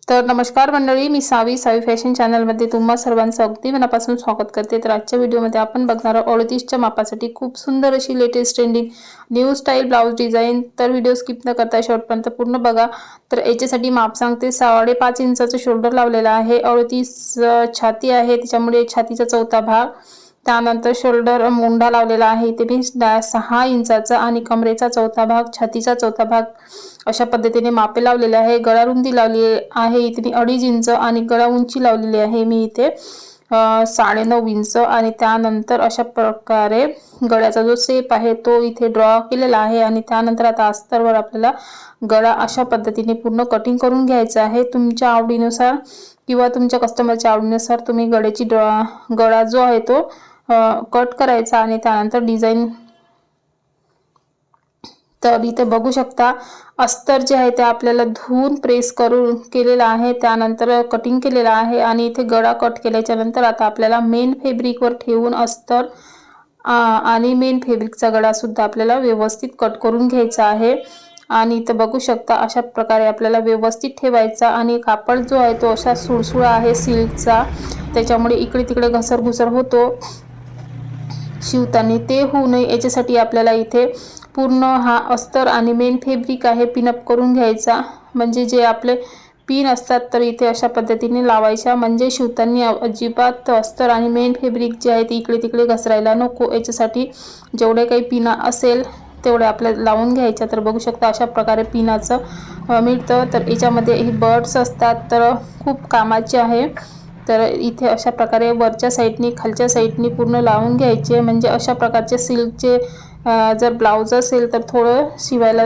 तर नमस्कार मंडळी, मी सावी फॅशन चॅनलमध्ये तुम्हा सर्वांचं अगदी मनापासून स्वागत करते। तर आजच्या व्हिडिओमध्ये आपण बघणार आहोत 38च्या मापासाठी खूप सुंदर अशी latest trending new style blouse design. तर व्हिडिओ स्किप न करता शेवटपर्यंत पूर्ण बघा। तर याच्यासाठी माप सांगते, 5.5 इंचाचं शोल्डर लावलेला आहे, 38 छाती आहे, त्याच्यामुळे छातीचा चौथा भाग, त्यानंतर शोल्डर मोंढा लावलेला आहे इथे मी 6 इंचाचा, आणि कमरेचा चौथा भाग, छातीचा चौथा भाग अशा पद्धतीने मापे लावलेले आहे। गळा रुंदी लावली आहे इथे मी 2.5 इंच, आणि गळा उंची लावलेली आहे मी इथे 9.5 इंच, आणि त्यानंतर अशा प्रकारे गळ्याचा जो शेप आहे तो इथे ड्रॉ केलेला आहे। आणि त्यानंतर आता अस्तरवर आपल्याला गळा अशा पद्धतीने पूर्ण कटिंग करून घ्यायचा आहे। तुमच्या आवडीनुसार किंवा तुमच्या कस्टमरच्या आवडीनुसार तुम्ही गळा जो आहे तो कट करायचा, आणि त्यानंतर डिझाइन। तर इथे बघू शकता अस्तर जे आहे ते आपल्याला धुवून प्रेस करून केलेला आहे, त्यानंतर कटिंग केलेला आहे, आणि इथे गळा कट केल्याच्या नंतर आता आपल्याला मेन फॅब्रिकवर ठेवून अस्तर आणि मेन फॅब्रिकचा गळा सुद्धा आपल्याला व्यवस्थित कट करून घ्यायचा आहे। आणि इथे बघू शकता अशा प्रकारे आपल्याला व्यवस्थित ठेवायचा, आणि कापड जो आहे तो अशा सुळसुळा आहे सिल्कचा, त्याच्यामुळे इकडे तिकडे घसरघुसर होतो शिवताना, ते होऊ नये याच्यासाठी आपल्याला इथे पूर्ण हा अस्तर आणि मेन फॅब्रिक आहे पिनअप करून घ्यायचा। म्हणजे जे आपले पिन असतात तर इथे अशा पद्धतीने लावायच्या, म्हणजे शिवताना अजिबात अस्तर आणि मेन फॅब्रिक जे आहे ते इकडे तिकडे घसरायला नको। याच्यासाठी जेवढे काही पिना असेल तेवढे आपल्याला लावून घ्यायच्या। तर बघू शकता अशा प्रकारे पिनाचं मिळतं, तर याच्यामध्ये ही बर्ड्स असतात, तर खूप कामाचे आहे। तर इथे अशा प्रकारे वरच्या साईडनी खालच्या साईडनी पूर्ण लावून घ्यायचे, म्हणजे अशा प्रकारचे सिल्कचे जर ब्लाउज असेल तर थोडं शिवायला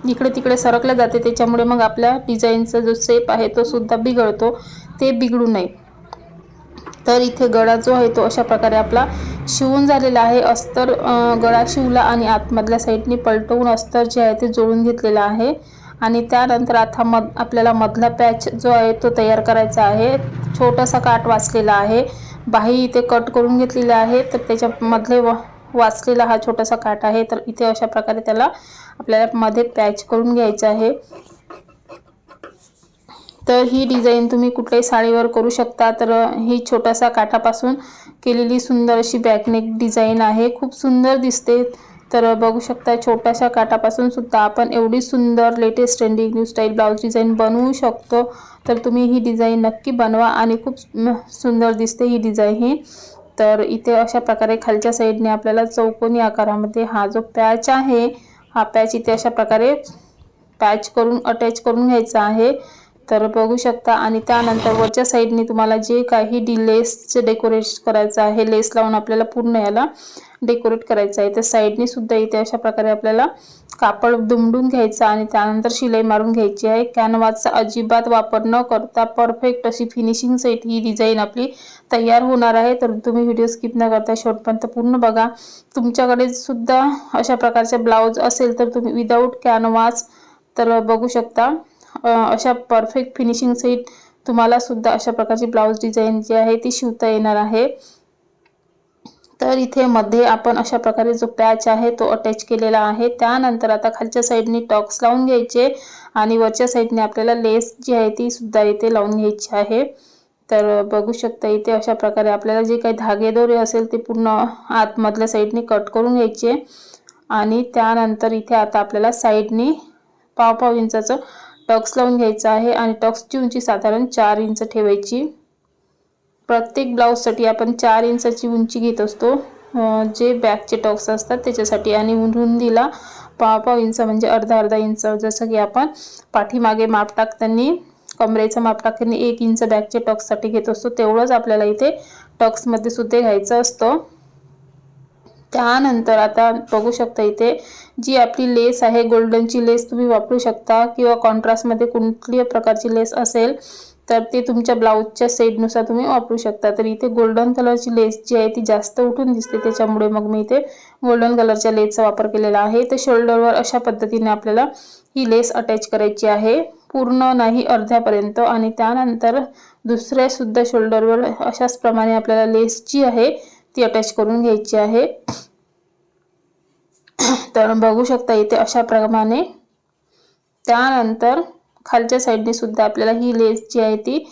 इकडे तिकडे सरकले जाते, त्याच्यामुळे मग आपल्या डिझाईनचा जो शेप आहे तो सुद्धा बिघडतो, ते बिघडू नये। तर इथे गळा जो आहे तो अशा प्रकारे आपला शिवून झालेला आहे। अस्तर गळा शिवला आणि आतमधल्या साईडनी पलटवून अस्तर जे आहे ते जोडून घेतलेला आहे, आणि त्यानंतर आता आपल्याला मधला पॅच जो आहे तो तयार करायचा आहे। छोटासा काट वाचलेला आहे, बाही इथे कट करून घेतलेला आहे, तर त्याच्या मधले वाचलेला हा छोटासा काट आहे। तर इथे अशा प्रकारे त्याला आपल्याला मध्ये पॅच करून घ्यायचा आहे। तर ही डिझाइन तुम्ही कुठल्याही साडीवर करू शकता। तर ही छोटासा काठापासून केलेली सुंदर अशी बॅकनेक डिझाइन आहे, खूप सुंदर दिसते। तर बघू शकता छोट्याशा काठापासून सुद्धा आपण एवढी सुंदर latest trending new style blouse design बनवू शकतो। तर तुम्ही ही डिझाइन नक्की बनवा, आणि खूप सुंदर दिसते ही डिझाइन ही। तर इथे अशा प्रकारे खालच्या साईडने आपल्याला चौकोनी आकारामध्ये हा जो पॅच आहे, हा पॅच इथे अशा प्रकारे पॅच करून अटॅच करून घ्यायचा आहे। तर बघू शकता, आणि त्यानंतर वरच्या साईडने तुम्हाला जे काही लेसचे डेकोरेट करायचं आहे, लेस लावून आपल्याला पूर्ण याला डेकोरेट करायचं आहे, तर साईडने सुद्धा इथे अशा प्रकारे आपल्याला कापड दुमडून घ्यायचं, आणि त्यानंतर शिलाई मारून घ्यायची आहे। कॅनव्हासचा अजिबात वापर न करता परफेक्ट अशी फिनिशिंग सेट ही डिझाइन आपली तयार होणार आहे। तर तुम्ही व्हिडिओ स्किप न करता शेवटपर्यंत पूर्ण बघा। तुमच्याकडे सुद्धा अशा प्रकारचे ब्लाउज असेल तर तुम्ही विदाऊट कॅनव्हास तर बघू शकता अशा परफेक्ट फिनिशिंग सेट तुम्हाला सुद्धा अशा प्रकारची ब्लाउज डिझाइन जी आहे ती शिवता येणार आहे। तर इथे मध्ये आपण अशा प्रकारे जो पॅच आहे तो अटॅच केलेला आहे। त्यानंतर आता खालच्या साईडने टॉक्स लावून घ्यायचे, आणि वरच्या साईडने आपल्याला लेस जी आहे ती सुद्धा इथे लावून घ्यायची आहे। तर बघू शकता इथे अशा प्रकारे आपल्याला जे काही धागेदोरे असेल ते पूर्ण आतमधल्या साईडने कट करून घ्यायचे, आणि त्यानंतर इथे आता आपल्याला साईडने 1.5 इंचाचं टक्स लावून घ्यायचं आहे, आणि टक्सची उंची साधारण 4 इंच ठेवायची। प्रत्येक ब्लाउजसाठी आपण 4 इंचाची उंची घेत असतो, जे बॅकचे टक्स असतात त्याच्यासाठी, आणि रुंदीला 1.5 इंच म्हणजे अर्धा इंच, जसं की आपण पाठीमागे माप टाकताना कमरेचं माप टाकताना 1 इंच बॅकचे टक्ससाठी घेत असतो, तेवढंच आपल्याला इथे टक्समध्ये सुद्धा घ्यायचं असतं। त्यानंतर आता बघू शकता इथे जी आपली लेस आहे, गोल्डनची लेस तुम्ही वापरू शकता, किंवा कॉन्ट्रास्टमध्ये कुठल्याही प्रकारची लेस असेल तर ते तुमच्या ब्लाउजच्या सेटनुसार तुम्ही वापरू शकता। तर इथे गोल्डन कलरची लेस जी आहे ती जास्त उठून दिसते, त्याच्यामुळे मग मी इथे गोल्डन कलरच्या लेसचा वापर केलेला आहे। तर शोल्डरवर अशा पद्धतीने आपल्याला ही लेस अटॅच करायची आहे, पूर्ण नाही अर्ध्यापर्यंत, आणि त्यानंतर दुसऱ्या सुद्धा शोल्डरवर अशाच प्रमाणे आपल्याला लेस जी आहे ती अटॅच करून घ्यायची आहे। तर बघू शकता इथे अशा प्रमाणे। त्यानंतर खालच्या साईडने सुद्धा आपल्याला ही लेस जी आहे ती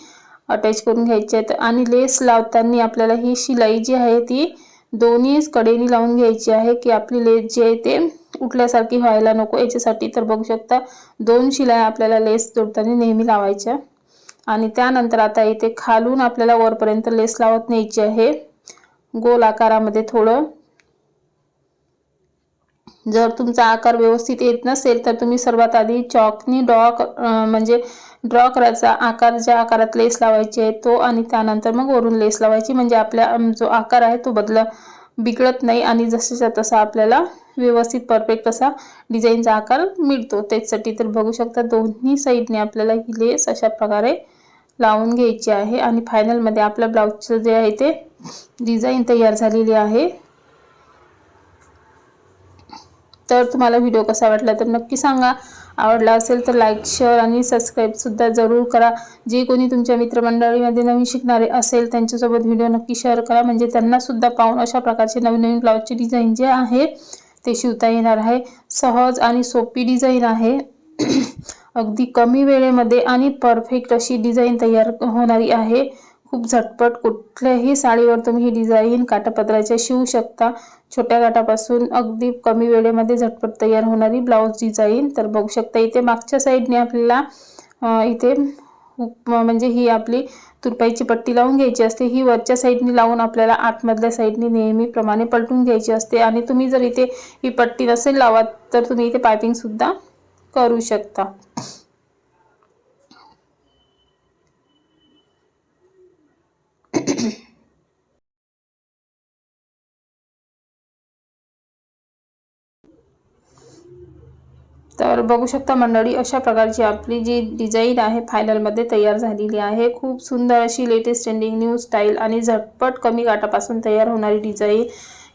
अटॅच करून घ्यायची आहे। आणि लेस लावताना आपल्याला ही शिलाई जी आहे ती दोन्ही कडेनी लावून घ्यायची आहे की आपली लेस जी आहे ते उठल्यासारखी व्हायला नको याच्यासाठी। तर बघू शकता 2 शिलाई आपल्याला लेस जोडताना नेहमी लावायच्या। आणि त्यानंतर आता इथे खालून आपल्याला वरपर्यंत लेस लावत न्यायची आहे गोल आकारामध्ये थोडं। जर तुमचा आकार व्यवस्थित येत नसेल तर तुम्ही सर्वात आधी चॉकनी ड्रॉ करायचा आकार, ज्या आकारात लेस लावायची आहे तो, आणि त्यानंतर मग वरून लेस लावायची, म्हणजे आपला जो आकार आहे तो बिघडत नाही आणि जसंच्या तसा आपल्याला व्यवस्थित परफेक्ट असा डिझाईनचा आकार मिळतो त्यासाठी। तर बघू शकता दोन्ही साईडने आपल्याला ही लेस अशा प्रकारे लावून घ्यायची आहे। आणि फायनल मध्ये आपल्या ब्लाउजचं जे आहे ते डिझाईन तयार झालेली आहे। तर तुम्हाला व्हिडिओ कसा वाटला तर नक्की सांगा। आवडला असेल तर लाईक, शेअर आणि सबस्क्राईब सुद्धा जरूर करा। जे कोणी तुमच्या मित्रमंडळीमध्ये नवीन शिकणारे असेल त्यांच्यासोबत व्हिडिओ नक्की शेअर करा, म्हणजे त्यांना सुद्धा पाहून अशा प्रकारचे नवीन ब्लाउजचे डिझाईन जे आहे ते शिवता येणार आहे। सहज आणि सोपी डिझाईन आहे अगदी कमी वेळेमध्ये आणि परफेक्ट अशी डिझाईन तयार होणारी आहे। खूप झटपट कुठल्याही साडीवर तुम्ही ही डिझाईन काठापदराच्या शिवू शकता। छोट्या काठापासून अगदी कमी वेळेमध्ये झटपट तयार होणारी ब्लाउज डिझाईन। तर बघू शकता इथे मागच्या साईडने आपल्याला इथे म्हणजे ही आपली तुरपाईची पट्टी लावून घ्यायची असते। ही वरच्या साईडने लावून आपल्याला आतमधल्या साईडने नेहमीप्रमाणे पलटून घ्यायची असते। आणि तुम्ही जर इथे ही पट्टी नसेल लावत तर तुम्ही इथे पायपिंग सुद्धा करू शकता। तर बघू शकता मंडळी अशा प्रकारची आपली जी डिझाईन आहे फायनलमध्ये तयार झालेली आहे। खूप सुंदर अशी लेटेस्ट ट्रेंडिंग न्यू स्टाईल आणि झटपट कमी काठापासून तयार होणारी डिझाईन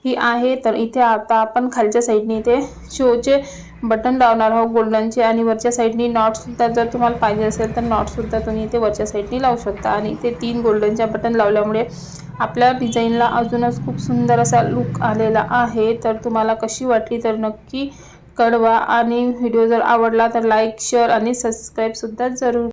ही आहे। तर इथे आता आपण खालच्या साईडने इथे शोचे बटन लावणार आहोत गोल्डनचे, आणि वरच्या साईडने नॉट सुद्धा जर तुम्हाला पाहिजे असेल तर नॉट सुद्धा तुम्ही इथे वरच्या साईडने लावू शकता। आणि इथे 3 गोल्डनच्या बटन लावल्यामुळे आपल्या डिझाईनला अजूनच खूप सुंदर असा लुक आलेला आहे। तर तुम्हाला कशी वाटली तर नक्की कळवा, आणि व्हिडिओ जर आवडला तर लाईक, शेअर आणि सबस्क्राईब सुद्धा जरूर